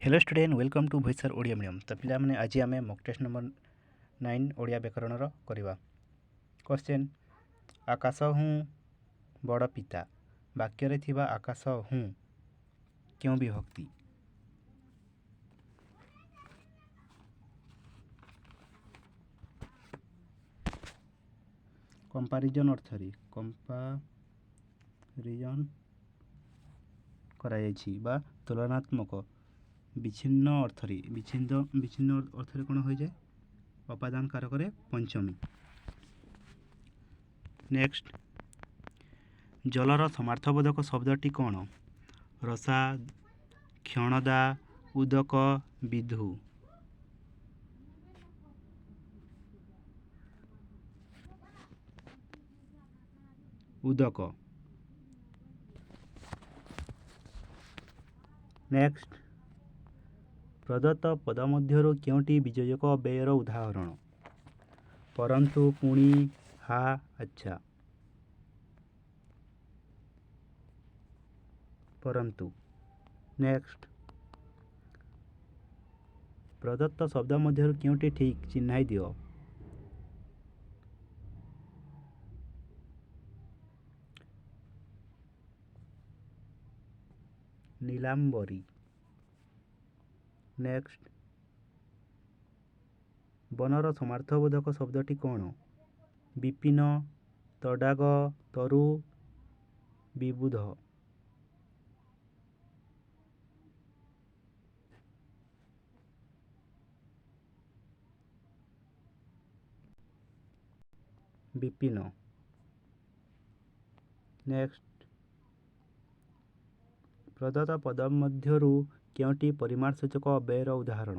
Hello student welcome to भोईसर Odia medium. तो पिला माने आज आम मॉक टेस्ट नंबर 9 ओडिया व्याकरण करवा। क्वेश्चन आकाश हूँ बड़ पिता वाक्य थिबा आकाश हूँ क्यों विभक्ति? कंपैरिजन अर्थरे कंपैरिजन करायाछि बा तुलनात्मक विच्छिन्न अर्थरे विच्छिन्न अर्थरे कौन हो जाए अपादान कारक पंचमी। नेक्स्ट जलर समार्थबोधक शब्दटी कौन? रसा क्षणदा उदक विधु। उदक। नेक्स्ट प्रदत्त पद मध्यरु केउटी विजयक व्ययर उदाहरण? परंतु पुणी हा अच्छा। परंतु। नेक्स्ट प्रदत्त शब्द मध्यरु केउटी ठीक चिन्हाई दियो? नीलांबरी। नेक्स्ट बनर समार्थबोधक शब्दटी कौन? विपिन तडाग तरु विबुध। विपिन। नेक्स्ट प्रदत्त पद मध्यरु केउटी परिमाणसूचक अव्ययर उदाहरण?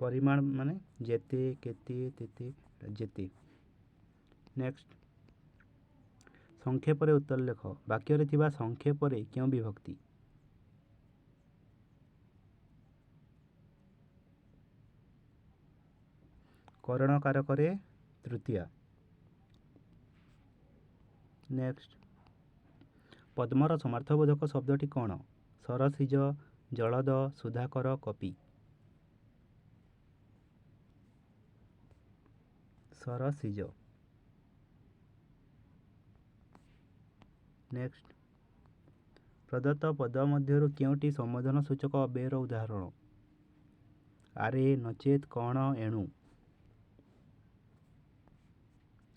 परिमाण माने जेते केते तेते जेते। नेक्स्ट संक्षेप रे उत्तर लेख वाक्य रे थिबा संक्षेप रे क्यों विभक्ति? करण कारक रे तृतीया। नेक्स्ट पद्मर समार्थबोधक शब्दटी कौन? सरसिज जलद सुधाकर कपि। सरसिज। नेक्स्ट प्रदत्त पद मध्यरु केउटी संबोधन सूचक अव्ययर उदाहरण? आरे नचेत कौन एणु।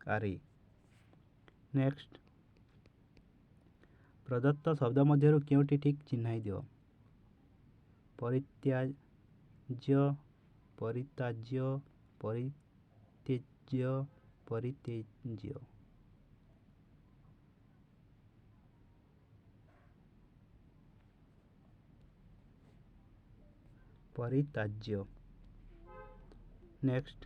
आरे। नेक्स्ट प्रदत्त शब्द मध्यरु केउटी ठीक चिन्हाई दियो? परित्याज्य परित्याज्य परित्यज्य परित्यज्य। परित्याज्य। नेक्स्ट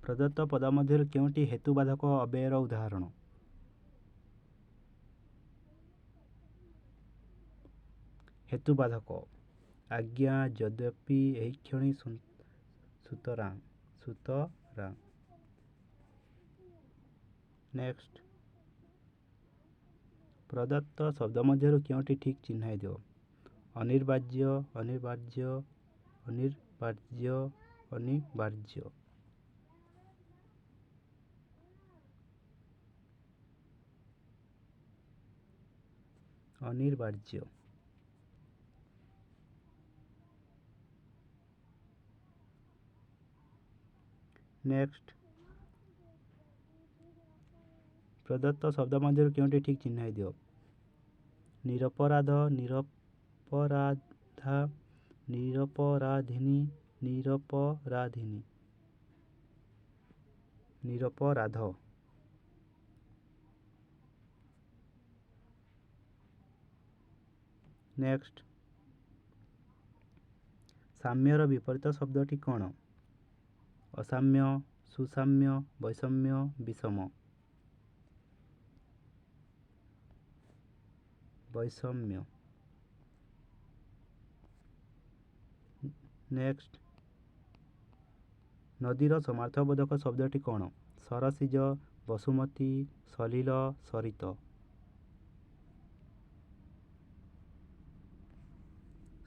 प्रदत्त पद मध्यरु केउटी हेतुबाधक अव्ययर उदाहरण? हेतुबाधक आज्ञा यद्यपि एही क्षणी सुतरां सुतरां। नेक्स्ट प्रदत्त शब्द मध्यरु केउटी ठीक चिन्हाई दियो? अनिर्वाज्य अनिवार्य अनिर्वाज्य अनिवार्य। अनिर्वाज्य। नेक्स्ट प्रदत्त शब्द मध्यरु केउटी ठीक चिन्हाई दियो? निरपराध निरपराधा निरपराधिनी निरपराधिनी निरपराध। नेक्स्ट साम्यर विपरीत शब्दटी कौन? असाम्य सुसाम्य वैषम्य विषम। वैषम्य। नेक्स्ट नदीर समार्थबोधक शब्दटी कौन? सरसिज बसुमती सलिल सरित।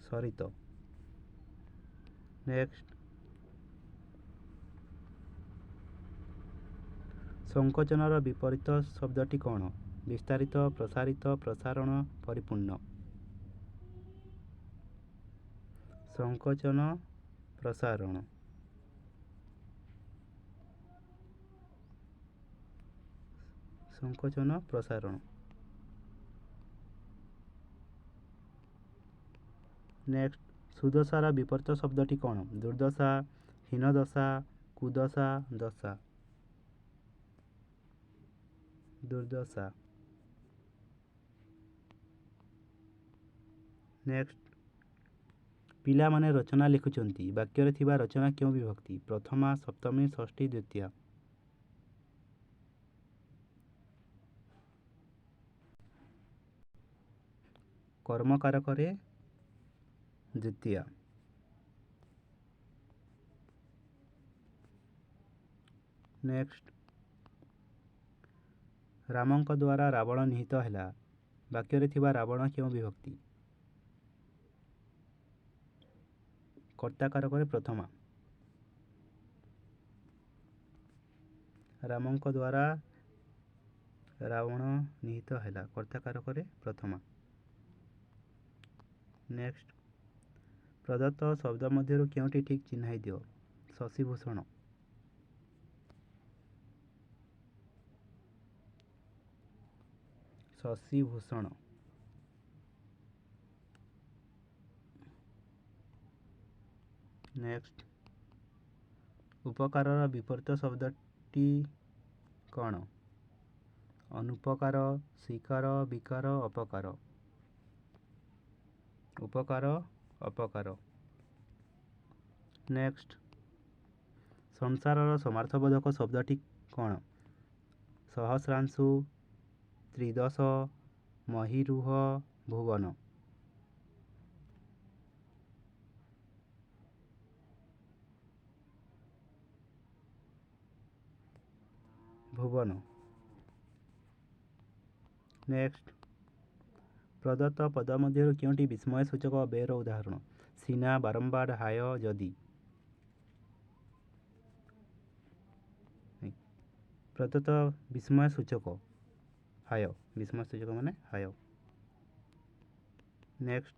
ସରିତ। ନେକ୍ସଟ, ସଂକୋଚନର ବିପରୀତ ଶବ୍ଦଟି କ'ଣ? ବିସ୍ତାରିତ, ପ୍ରସାରିତ, ପ୍ରସାରଣ, ପରିପୂର୍ଣ୍ଣ। ସଂକୋଚନ, ପ୍ରସାରଣ। ସଂକୋଚନ, ପ୍ରସାରଣ। ନେକ୍ସଟ, ସୁଦଶାର ବିପରୀତ ଶବ୍ଦଟି କ'ଣ? ଦୁର୍ଦଶା, ହୀନଦଶା, କୁଦଶା, ଦଶା। ଦୁର୍ଦଶା। ନେକ୍ସଟ, ପିଲାମାନେ ରଚନା ଲେଖୁଛନ୍ତି। ବାକ୍ୟରେ ଥିବା ରଚନା କେଉଁ ବିଭକ୍ତି? ପ୍ରଥମା, ସପ୍ତମୀ, ଷଷ୍ଠୀ, ଦ୍ୱିତୀୟା। କର୍ମକାରକରେ ଦ୍ୱିତୀୟା। ନେକ୍ସଟ, ରାମଙ୍କ ଦ୍ୱାରା ରାବଣ ନିହତ ହେଲା। ବାକ୍ୟରେ ଥିବା ରାବଣ କେଉଁ ବିଭକ୍ତି? କର୍ତ୍ତାକାରକରେ ପ୍ରଥମା। ରାମଙ୍କ ଦ୍ୱାରା ରାବଣ ନିହତ ହେଲା, କର୍ତ୍ତାକାରକରେ ପ୍ରଥମା। ନେକ୍ସଟ, ପ୍ରଦତ୍ତ ଶବ୍ଦ ମଧ୍ୟରୁ କେଉଁଟି ଠିକ୍ ଚିହ୍ନାଇ ଦିଅ? ଶଶିଭୂଷଣ। ଶଶିଭୂଷଣ। ନେକ୍ସଟ, ଉପକାରର ବିପରୀତ ଶବ୍ଦଟି କ'ଣ? ଅନୁପକାର, ସ୍ୱୀକାର, ବିକାର, ଅପକାର। ଉପକାର, ଅପକାର। ନେକ୍ସଟ, ସଂସାରର ସମାର୍ଥବୋଧକ ଶବ୍ଦଟି କ'ଣ? ସହସ୍ରାଂଶୁ, ତ୍ରିଦଶ, ମହୀରୁହ, ଭୁବନ। ଭୁବନ। ନେକ୍ସଟ, ପ୍ରଦତ୍ତ ପଦ ମଧ୍ୟରୁ କେଉଁଟି ବିସ୍ମୟ ସୂଚକ ଅବ୍ୟୟର ଉଦାହରଣ? ସିନା, ବାରମ୍ବାର, ହାୟ, ଯଦି। ପ୍ରଦତ୍ତ ବିସ୍ମୟ ସୂଚକ ହାୟ। ବିସ୍ମୟ ସୂଚକ ମାନେ ହାୟ। ନେକ୍ସଟ,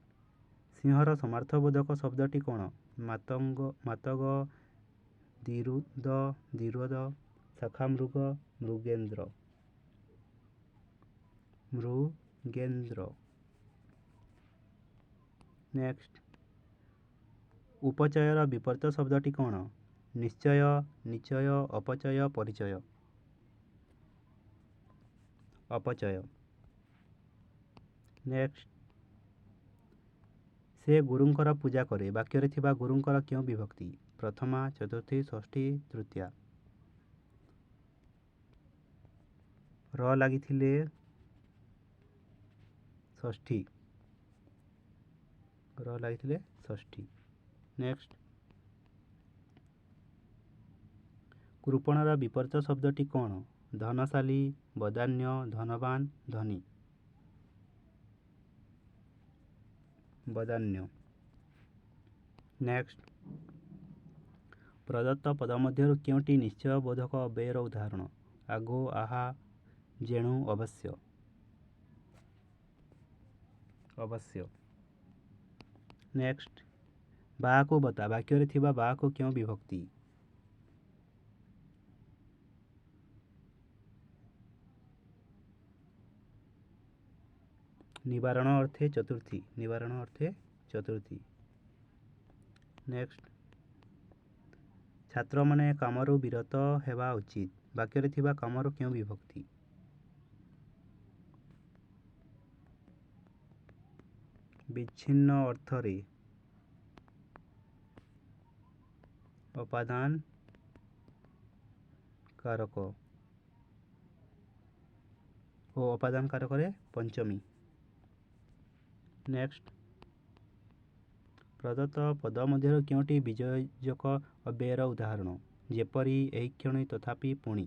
ସିଂହର ସମାର୍ଥବୋଧକ ଶବ୍ଦଟି କ'ଣ? ମାତଙ୍ଗ, ଦ୍ୱିରୁଦ, ଶାଖାମୃଗ, ମୃଗେନ୍ଦ୍ର। ମୃଗେନ୍ଦ୍ର। ନେକ୍ସଟ, ଉପଚୟର ବିପରୀତ ଶବ୍ଦଟି କ'ଣ? ନିଶ୍ଚୟ, ନିଚୟ, ଅପଚୟ, ପରିଚୟ। ଅପଚୟ। ନେକ୍ସଟ, ସେ ଗୁରୁଙ୍କର ପୂଜା କରେ। ବାକ୍ୟରେ ଥିବା ଗୁରୁଙ୍କର କେଉଁ ବିଭକ୍ତି? ପ୍ରଥମା, ଚତୁର୍ଥୀ, ଷଷ୍ଠୀ, ତୃତୀୟା। ର ଲାଗିଥିଲେ ଷଷ୍ଠୀ। ର ଲାଗିଥିଲେ ଷଷ୍ଠୀ। ନେକ୍ସଟ, କୃପଣର ବିପରୀତ ଶବ୍ଦଟି କ'ଣ? ଧନଶାଳୀ, ବଦାନ୍ୟ, ଧନବାନ, ଧନୀ। ବଦାନ୍ୟ। ନେକ୍ସଟ, ପ୍ରଦତ୍ତ ପଦ ମଧ୍ୟରୁ କେଉଁଟି ନିଶ୍ଚୟ ବୋଧକ ଅବ୍ୟୟର ଉଦାହରଣ? ଆଗୋ, ଆହା, ଯେଣୁ, ଅବଶ୍ୟ। ଅବଶ୍ୟ। ନେକ୍ସଟ, ବାଆକୁ ବତା। ବାକ୍ୟରେ ଥିବା ବାଆକୁ କେଉଁ ବିଭକ୍ତି? ନିବାରଣ ଅର୍ଥେ ଚତୁର୍ଥୀ। ନିବାରଣ ଅର୍ଥେ ଚତୁର୍ଥୀ। ନେକ୍ସଟ, ଛାତ୍ରମାନେ କାମରୁ ବିରତ ହେବା ଉଚିତ। ବାକ୍ୟରେ ଥିବା କାମରୁ କେଉଁ ବିଭକ୍ତି? ବିଚ୍ଛିନ୍ନ ଅର୍ଥରେ। ଅପାଦାନ କାରକ ଓ ଅପାଦାନ କାରକରେ ପଞ୍ଚମୀ। ନେକ୍ସଟ, ପ୍ରଦତ୍ତ ପଦ ମଧ୍ୟରୁ କେଉଁଟି ବିଯୋଜକ ଅବ୍ୟୟର ଉଦାହରଣ? ଯେପରି, ଏହି କ୍ଷଣି, ତଥାପି, ପୁଣି।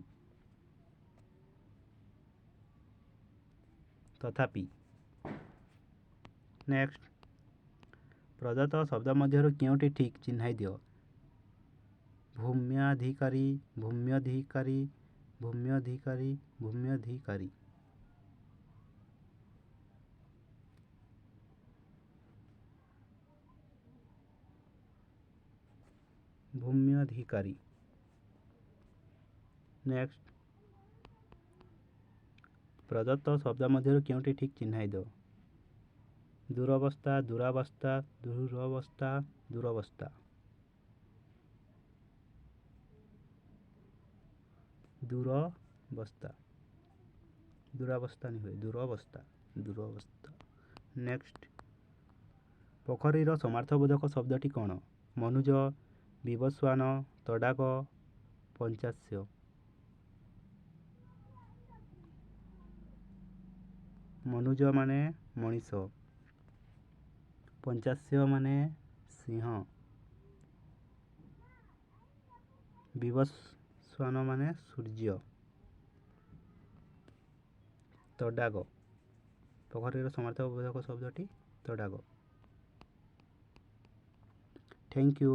ତଥାପି। ନେକ୍ସଟ, ପ୍ରଦତ୍ତ ଶବ୍ଦ ମଧ୍ୟରୁ କେଉଁଟି ଠିକ୍ ଚିହ୍ନାଇ ଦିଅ। ଭୂମ୍ୟାଧିକାରୀ, ଭୂମ୍ୟଧିକାରୀ, ଭୂମ୍ୟଧିକାରୀ, ଭୂମ୍ୟଧିକାରୀ। ଭୂମ୍ୟଧିକାରୀ। ନେକ୍ସଟ, ପ୍ରଦତ୍ତ ଶବ୍ଦ ମଧ୍ୟରୁ କେଉଁଟି ଠିକ୍ ଚିହ୍ନାଇ ଦିଅ। ଦୂରବସ୍ଥା, ଦୂରାବସ୍ଥା, ଦୂରବସ୍ଥା, ଦୂରବସ୍ଥା। ଦୂରବସ୍ଥା, ଦୂରାବସ୍ଥା नहीं हुए, ଦୂରବସ୍ଥା, ଦୂରବସ୍ଥା। ନେକ୍ସଟ, ପୋଖରୀର ସମାର୍ଥବୋଧକ ଶବ୍ଦଟି କ'ଣ? ମନୁଜ, ବିବସ୍ୱାନ, ତଡ଼ାଗ, ପଞ୍ଚାସ୍ୟ। ମନୁଜ ମାନେ ମଣିଷ, ପଞ୍ଚାସ୍ୟ ମାନେ ସିଂହ, ବିବସ୍ୱାନ ମାନେ ସୂର୍ଯ୍ୟ, ତଡ଼ାଗ। ପୋଖରୀର ସମାର୍ଥବୋଧକ ଶବ୍ଦଟି ତଡ଼ାଗ। Thank you.